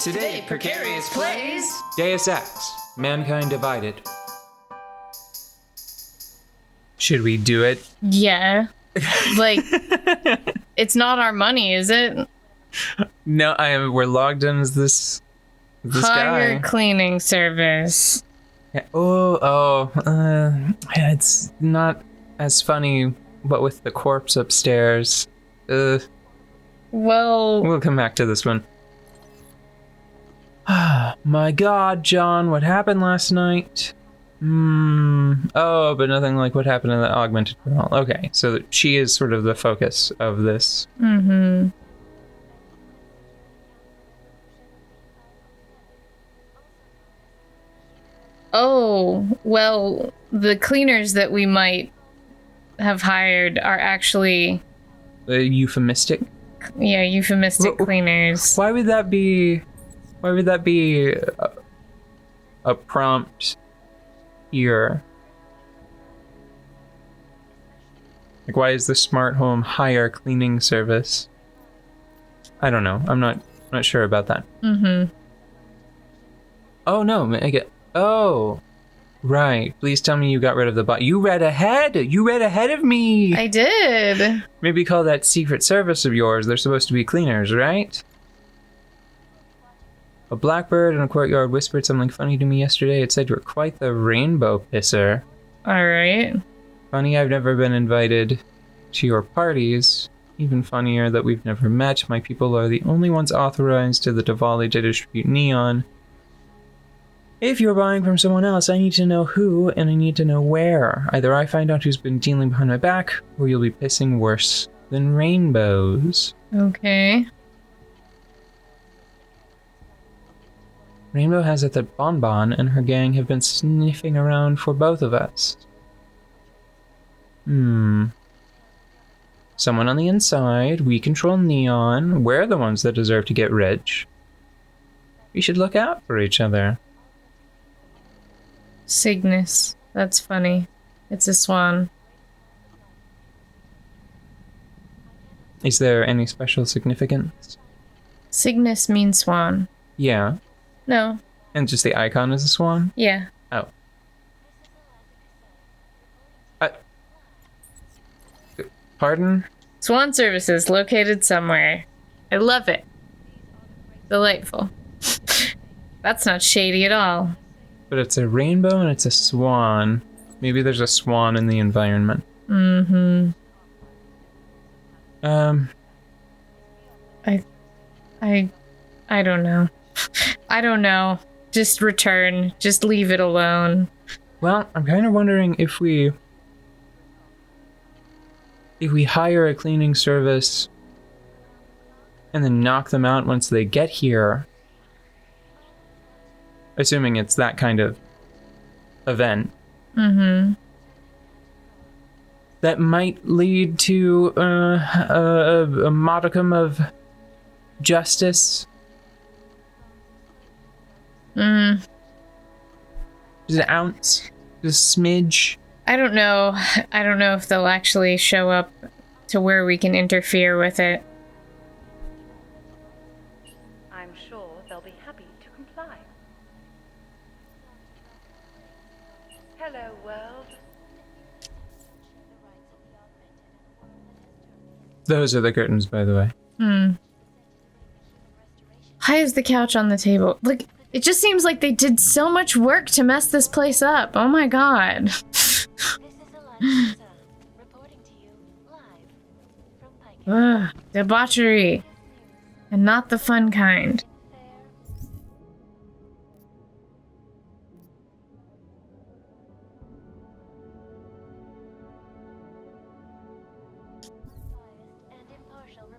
Today, Precarious plays Deus Ex, Mankind Divided. Should we do it? Yeah. Like, it's not our money, is it? No, we're logged in as this Hire guy. cleaning service. Yeah. Yeah, it's not as funny, but with the corpse upstairs. Well, We'll come back to this one. My God, John, what happened last night? Oh, but nothing like what happened in the augmented world. Okay, so she is sort of the focus of this. mm-hmm. Oh, well, the cleaners that we might have hired are actually, Euphemistic. yeah, euphemistic Well, cleaners. Why would that be? Why would that be a prompt here? Like, why is the smart home hire cleaning service? I don't know. I'm not sure about that. Mm-hmm. Oh no, oh, right. Please tell me you got rid of the bot. You read ahead. You read ahead of me. I did. Maybe call that secret service of yours. They're supposed to be cleaners, right? A blackbird in a courtyard whispered something funny to me yesterday. It said you're quite the rainbow pisser. All right. Funny I've never been invited to your parties. Even funnier that we've never met. My people are the only ones authorized to the Diwali to distribute neon. If you're buying from someone else, I need to know who, and I need to know where. Either I find out who's been dealing behind my back, or you'll be pissing worse than rainbows. Okay. Rainbow has it that Bonbon and her gang have been sniffing around for both of us. Someone on the inside, we control Neon, we're the ones that deserve to get rich. We should look out for each other. Cygnus. That's funny. It's a swan. Is there any special significance? Cygnus means swan. Yeah. No. And just the icon is a swan? Yeah. Oh. Pardon? Swan services located somewhere. I love it. Delightful. That's not shady at all. But it's a rainbow and it's a swan. Maybe there's a swan in the environment. Mm-hmm. I don't know. I don't know. Just return. Just leave it alone. Well, I'm kind of wondering if we hire a cleaning service and then knock them out once they get here, assuming it's that kind of event, that might lead to a modicum of justice. Just an ounce, just a smidge. I don't know. I don't know if they'll actually show up to where we can interfere with it. I'm sure they'll be happy to comply. Hello, world. Those are the curtains, by the way. Why is the couch on the table? Like, it just seems like they did so much work to mess this place up. Oh my god. Reporting to you live from Pike. Ugh, debauchery. And not the fun kind.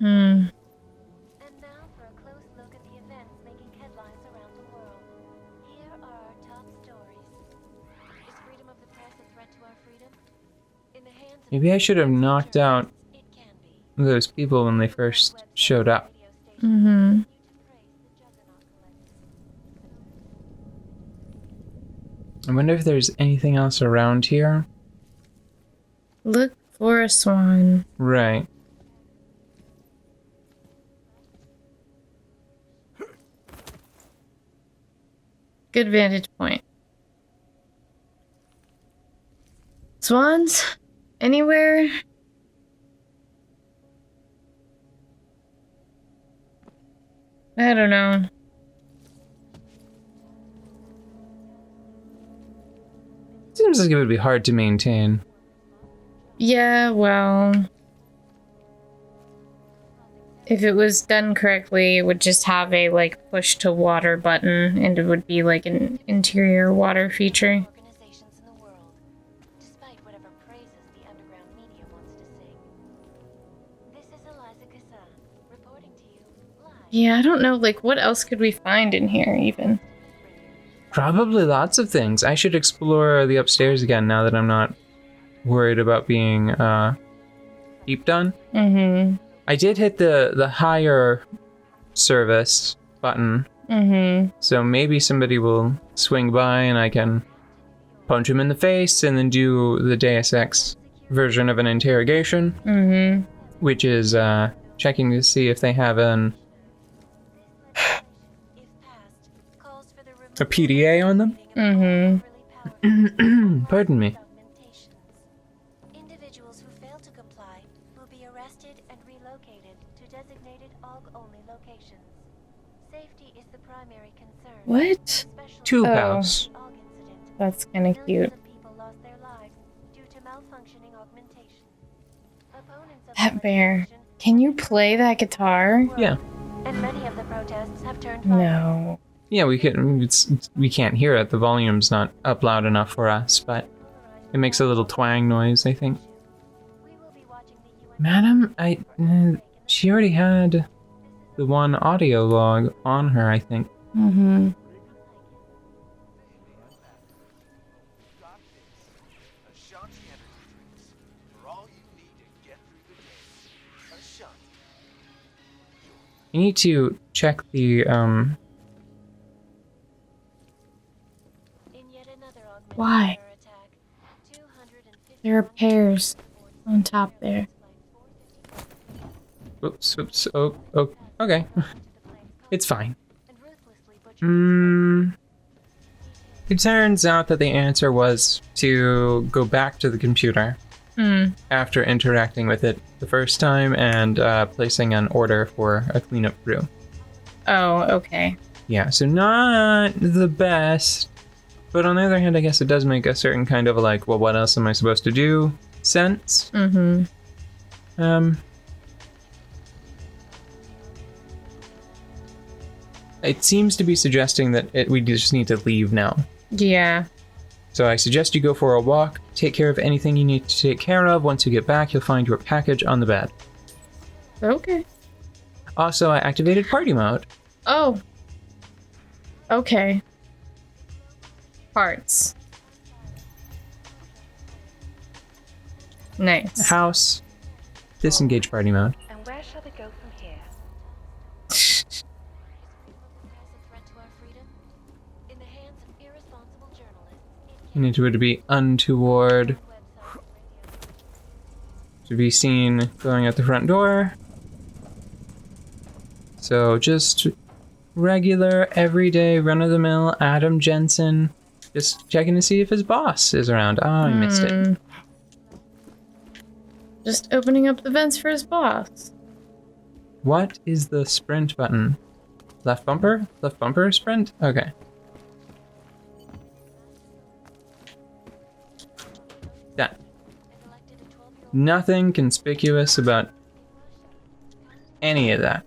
And now for a close look at the events making headlines around the world. Here are our top stories. Is freedom of the press a threat to our freedom? In the hands of Maybe I should have knocked out it can be. those people when they first showed up. I wonder if there's anything else around here. Look for a swan. Right. Good vantage point. Swans? Anywhere? I don't know. Seems like it would be hard to maintain. Yeah, well... If it was done correctly, it would just have a, like, push to water button, and it would be, like, an interior water feature. Organizations in the world, despite whatever praises the underground media wants to sing. This is Eliza Cassan, reporting to you live. Yeah, I don't know, like, what else could we find in here, even? Probably lots of things. I should explore the upstairs again now that I'm not worried about being peeped on. Mm-hmm. I did hit the higher service button, so maybe somebody will swing by and I can punch him in the face and then do the Deus Ex version of an interrogation, which is checking to see if they have a PDA on them. Pardon me. Individuals who fail to comply will be arrested and relocated to designated AUG-only locations. Safety is the primary concern. What? Tube Oh. house. AUG incident. That's kind of cute. Millions of people lost their lives due to malfunctioning augmentation. Opponents of That bear. Can you play that guitar? Yeah. And many of the protests have turned violent. No. Yeah, we can't hear it. The volume's not up loud enough for us, but it makes a little twang noise, I think. We will be watching the UN Madam, she already had the one audio log on her, I think. You need to check the, in yet another augmented Why? terror attack. 250 There are pears on top there. oops, oh, okay. It's fine. and ruthlessly butchered It turns out that the answer was to go back to the computer after interacting with it the first time and placing an order for a cleanup crew. Oh, okay. Yeah, so not the best, but on the other hand, I guess it does make a certain kind of like, well, what else am I supposed to do sense. It seems to be suggesting that we just need to leave now. Yeah. So I suggest you go for a walk, take care of anything you need to take care of. Once you get back, you'll find your package on the bed. Okay. Also, I activated party mode. Oh. Okay. Parts. Nice. House. Disengage party mode. And where shall we go from here? Is a threat to our freedom? In the hands of irresponsible journalists, You need to be untoward. To be seen going out the front door. So just regular, everyday, run-of-the-mill Adam Jensen. Just checking to see if his boss is around. Oh, I missed it. Just opening up the vents for his boss. What is the sprint button? Left bumper? Left bumper sprint? Okay. Done. Nothing conspicuous about any of that.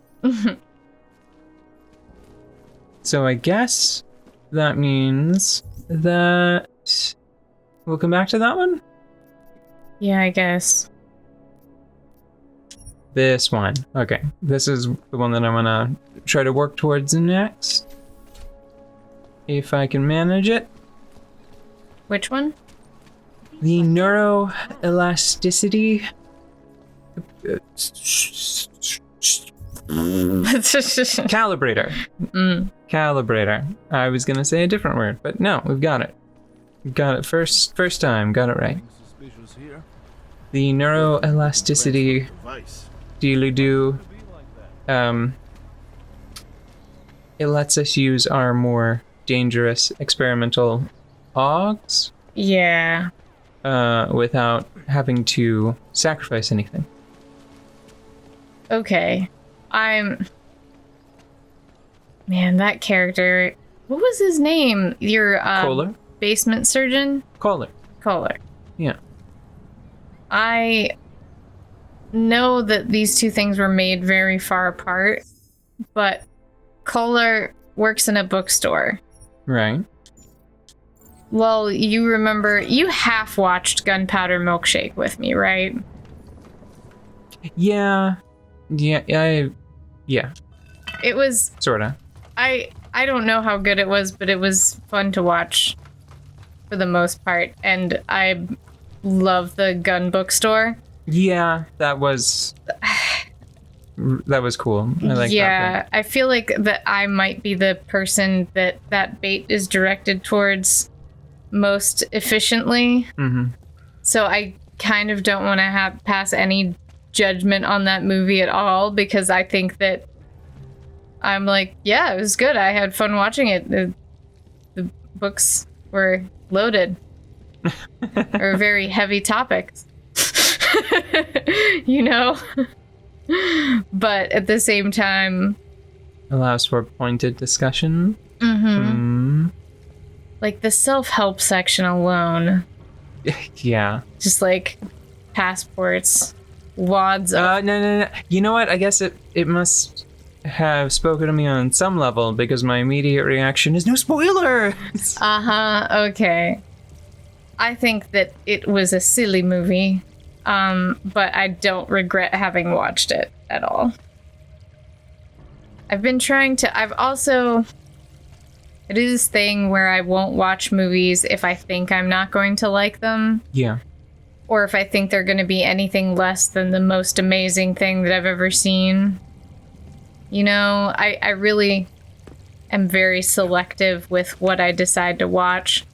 So I guess that means that we'll come back to that one? Yeah, I guess. This one. Okay. This is the one that I'm gonna try to work towards next. If I can manage it. Which one? The neuroelasticity. Calibrator. Calibrator. I was gonna say a different word, but no, we've got it. We've got it first time, got it right. The neuroelasticity dealy-doo. It lets us use our more dangerous experimental hogs Yeah. without having to sacrifice anything. Okay. Man, that character. What was his name? Your Kohler? basement surgeon? Kohler. Kohler. Yeah. I know that these two things were made very far apart, but Kohler works in a bookstore. Right. Well, you remember, you half watched Gunpowder Milkshake with me, right? Yeah. Yeah. It was, Sorta. I don't know how good it was, but it was fun to watch for the most part, and I love the gun bookstore. Yeah, that was cool. I like that. Yeah, I feel like that I might be the person that bait is directed towards most efficiently. Mm-hmm. So I kind of don't want to pass any judgment on that movie at all, because I think that I'm like, yeah, it was good. I had fun watching it. The books were loaded. Or very heavy topics. You know? But at the same time, Allows for pointed discussion. like the self-help section alone, Yeah. just like passports, wads of No. You know what? I guess it must have spoken to me on some level, because my immediate reaction is no spoilers. okay. I think that it was a silly movie, but I don't regret having watched it at all. I've also, I do this thing where I won't watch movies if I think I'm not going to like them, Yeah. or if I think they're going to be anything less than the most amazing thing that I've ever seen. You know, I really am very selective with what I decide to watch,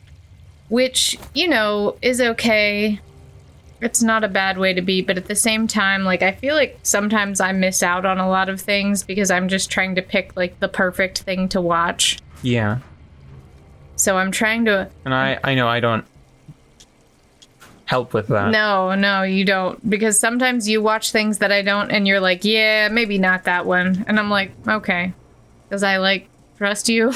which, you know, is okay. It's not a bad way to be, but at the same time, like, I feel like sometimes I miss out on a lot of things because I'm just trying to pick, like, the perfect thing to watch. Yeah. So I'm trying to... And I know I don't help with that. No, you don't. Because sometimes you watch things that I don't, and you're like, yeah, maybe not that one. And I'm like, okay. Because I, like, trust you.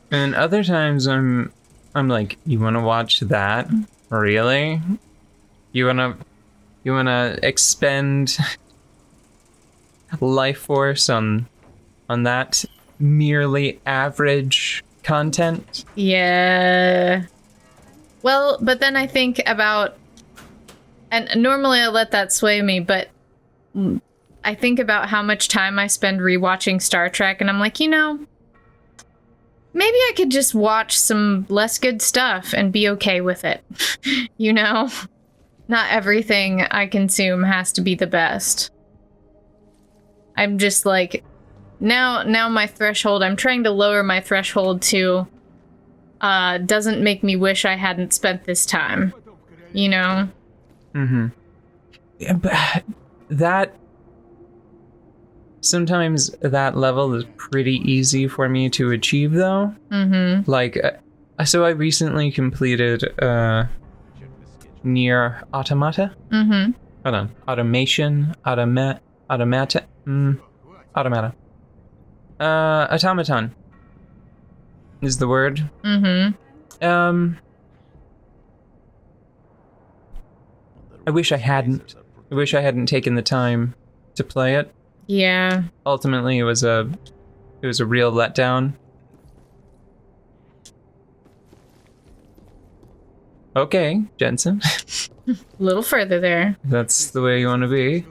And other times I'm like, you want to watch that? Really? You wanna expend life force on that merely average content? Yeah. Well, but then I think about, and normally I let that sway me, but I think about how much time I spend rewatching Star Trek, and I'm like, you know, maybe I could just watch some less good stuff and be okay with it. You know? Not everything I consume has to be the best. I'm just like, now my threshold, I'm trying to lower my threshold to doesn't make me wish I hadn't spent this time. You know? Mm-hmm. Yeah, but that... Sometimes that level is pretty easy for me to achieve, though. Mm-hmm. Like, so I recently completed Nier Automata. Mm-hmm. Hold on. Automata. Automaton is the word. Mm-hmm. I wish I hadn't taken the time to play it. Yeah. Ultimately, it was a real letdown. Okay, Jensen. A little further there. That's the way you want to be.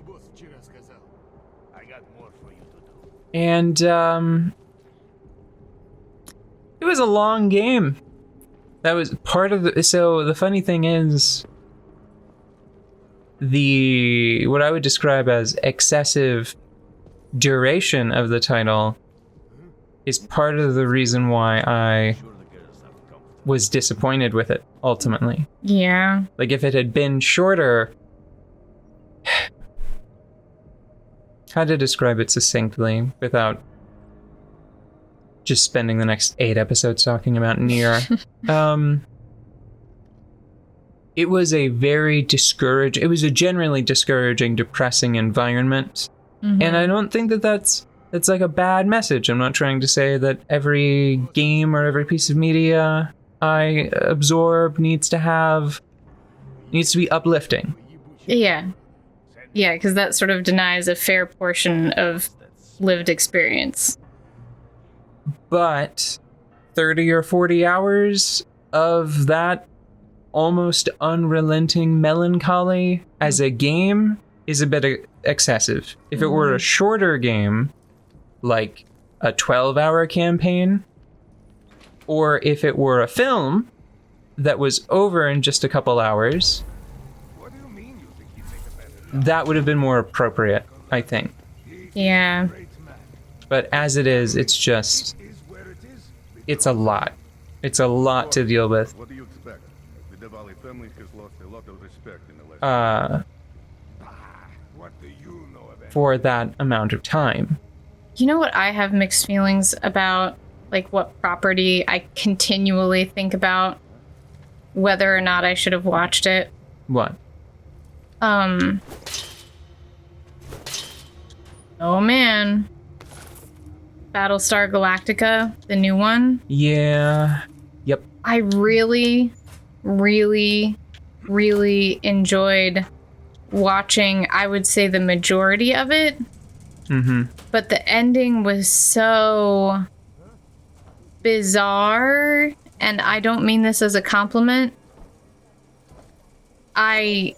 And it was a long game. That was part of the... So the funny thing is, what I would describe as excessive duration of the title is part of the reason why I was disappointed with it, ultimately. Yeah. Like, if it had been shorter... How to describe it succinctly without just spending the next 8 episodes talking about Nier. It was a generally discouraging, depressing environment. Mhm. And I don't think that's like a bad message. I'm not trying to say that every game or every piece of media I absorb needs to be uplifting. Yeah. Yeah, because that sort of denies a fair portion of lived experience. But 30 or 40 hours of that almost unrelenting melancholy as a game is a bit excessive. If it were a shorter game, like a 12-hour campaign, or if it were a film that was over in just a couple hours, that would have been more appropriate, I think. Yeah. But as it is, it's a lot. It's a lot to deal with. What do you expect? The Diwali family has lost a lot of respect in the last what do you know about for that amount of time. You know what I have mixed feelings about? Like what property I continually think about whether or not I should have watched it. What? Oh man. Battlestar Galactica, the new one. Yeah. Yep. I really, really, really enjoyed watching, I would say, the majority of it. Mm-hmm. But the ending was so bizarre, and I don't mean this as a compliment. I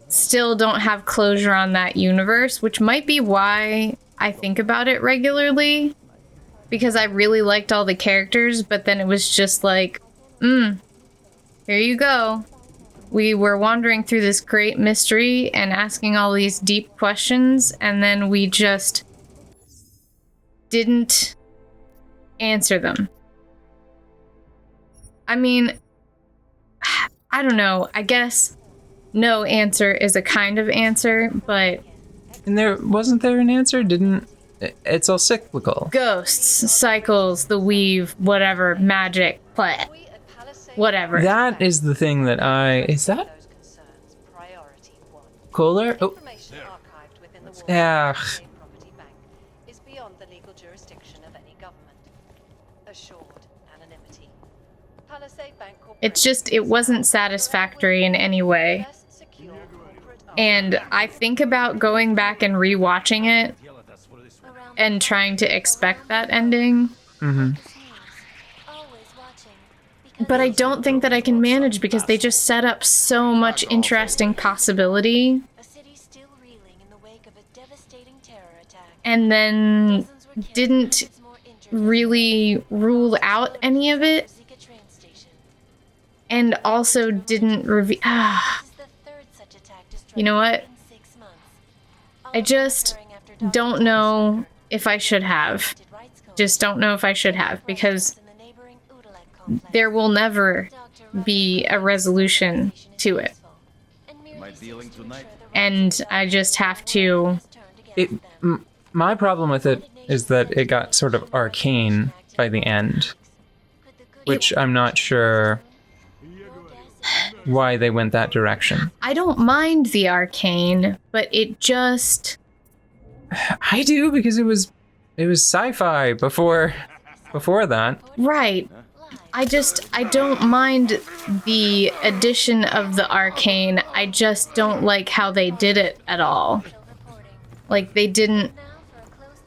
still don't have closure on that universe, which might be why I think about it regularly, because I really liked all the characters, but then it was just like, here you go. We were wandering through this great mystery and asking all these deep questions, and then we just didn't answer them. I mean, I don't know. I guess no answer is a kind of answer, but And wasn't there an answer? It's all cyclical. ghosts, cycles, the weave, whatever, magic, whatever. That is the thing that is that Kohler? Oh. Yeah. Is beyond the legal jurisdiction of any government. Assured anonymity. Palisade Bank It's just, it wasn't satisfactory in any way. And I think about going back and rewatching it and trying to expect that ending. Mm-hmm. But I don't think that I can manage because they just set up so much interesting possibility. And then didn't really rule out any of it. And also didn't reveal. You know what? I just don't know if I should have. Just don't know if I should have, because there will never be a resolution to it. And I just have to... My problem with it is that it got sort of arcane by the end, which I'm not sure why they went that direction. I don't mind the arcane, but it just... I do, because it was sci-fi before that. Right. I don't mind the addition of the arcane. I just don't like how they did it at all. Like, they didn't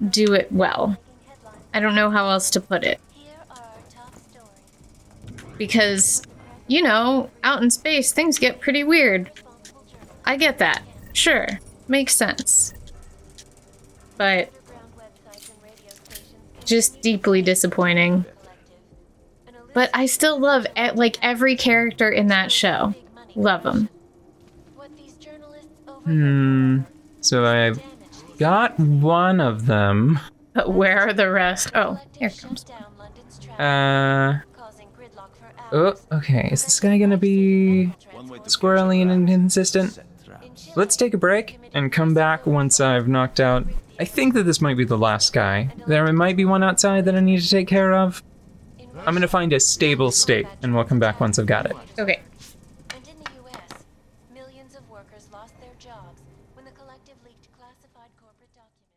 do it well. I don't know how else to put it. Because, you know, out in space, things get pretty weird. I get that. Sure. Makes sense. But just deeply disappointing. But I still love, like, every character in that show. Love them. So I've got one of them. But where are the rest? Oh, here it comes. Oh, okay. Is this guy gonna be squirrely and inconsistent? Let's take a break and come back once I've knocked out I think that this might be the last guy. There might be one outside that I need to take care of. I'm gonna find a stable state, and we'll come back once I've got it. Okay. And in the US, millions of workers lost their jobs when the collective leaked classified corporate documents.